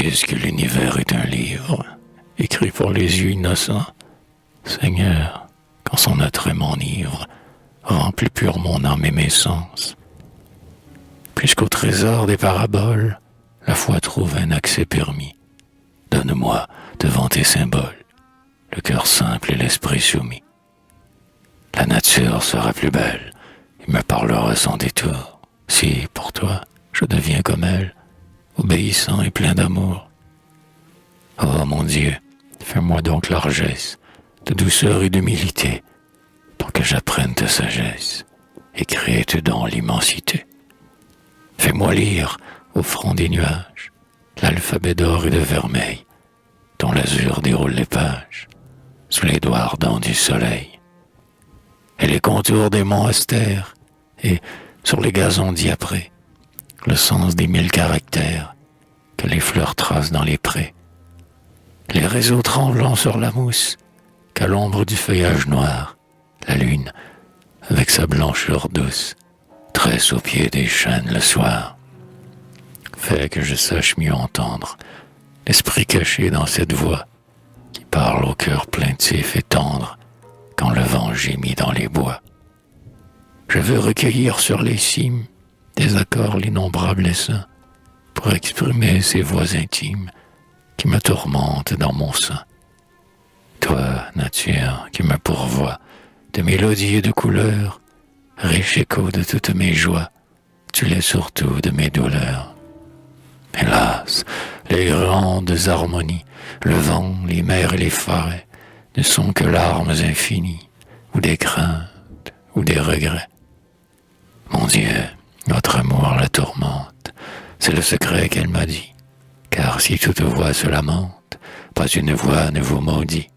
disent que l'univers est un livre, écrit pour les yeux innocents. Seigneur, quand son attrait m'enivre, rend plus pur mon âme et mes sens. Puisqu'au trésor des paraboles, la foi trouve un accès permis. Donne-moi, devant tes symboles, le cœur simple et l'esprit soumis. La nature sera plus belle, et me parlera sans détour, si, pour toi, je deviens comme elle, obéissant et plein d'amour. Oh mon Dieu, fais-moi donc largesse, de douceur et d'humilité, pour que j'apprenne ta sagesse, écrite dans l'immensité. Fais-moi lire, au front des nuages, l'alphabet d'or et de vermeil, dont l'azur déroule les pages, sous les doigts ardents du soleil. Et les contours des monts austères, et, sur les gazons diaprés, le sens des 1000 caractères que les fleurs tracent dans les prés. Les réseaux tremblants sur la mousse, qu'à l'ombre du feuillage noir, la lune, avec sa blancheur douce, tresse au pied des chênes le soir. Fais que je sache mieux entendre l'esprit caché dans cette voix qui parle au cœur plaintif et tendre quand le vent gémit dans les bois. Je veux recueillir sur les cimes des accords l'innombrable essaim pour exprimer ces voix intimes qui me tourmentent dans mon sein. Toi, nature, qui me pourvois de mélodies et de couleurs, riche écho de toutes mes joies, tu l'es surtout de mes douleurs. Hélas, les grandes harmonies, le vent, les mers et les forêts, ne sont que larmes infinies, ou des craintes, ou des regrets. Mon Dieu, notre amour la tourmente, c'est le secret qu'elle m'a dit, car si toute voix se lamente, pas une voix ne vous maudit.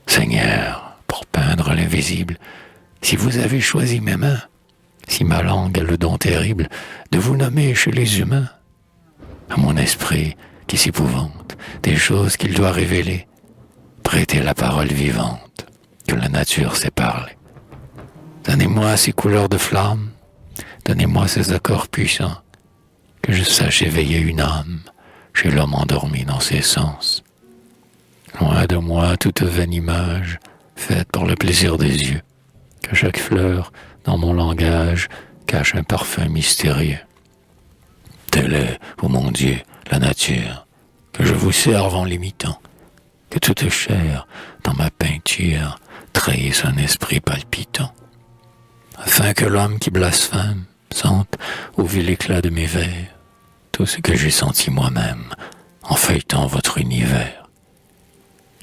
Seigneur, pour peindre l'invisible, si vous avez choisi mes mains, si ma langue a le don terrible de vous nommer chez les humains, à mon esprit qui s'épouvante des choses qu'il doit révéler, prêtez la parole vivante que la nature sait parler. Donnez-moi ces couleurs de flamme, donnez-moi ces accords puissants, que je sache éveiller une âme chez l'homme endormi dans ses sens. Loin de moi toute vaine image faite pour le plaisir des yeux, que chaque fleur, dans mon langage, cache un parfum mystérieux. Telle est, ô mon Dieu, la nature, que je vous serve en l'imitant, que toute chair, dans ma peinture, trahisse un esprit palpitant, afin que l'homme qui blasphème sente, au vil éclat de mes vers, tout ce que j'ai senti moi-même en feuilletant votre univers.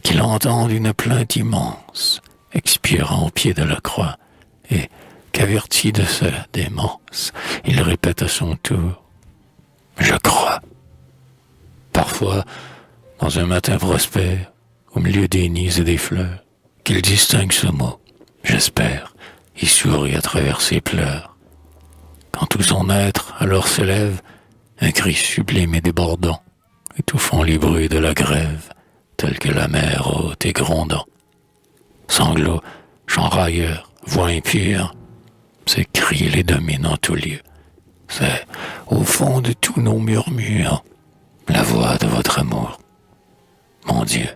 Qu'il entende une plainte immense, expirant au pied de la croix, et qu'averti de sa démence, il répète à son tour « Je crois ». Parfois, dans un matin prospère, au milieu des nids et des fleurs, qu'il distingue ce mot « J'espère », il sourit à travers ses pleurs. Quand tout son être alors s'élève, un cri sublime et débordant, étouffant les bruits de la grève, tel que la mer haute et grondant. Sanglots, chants railleurs, voix impures, ces cris les dominent en tout lieu. C'est, au fond de tous nos murmures, la voix de votre amour. Mon Dieu,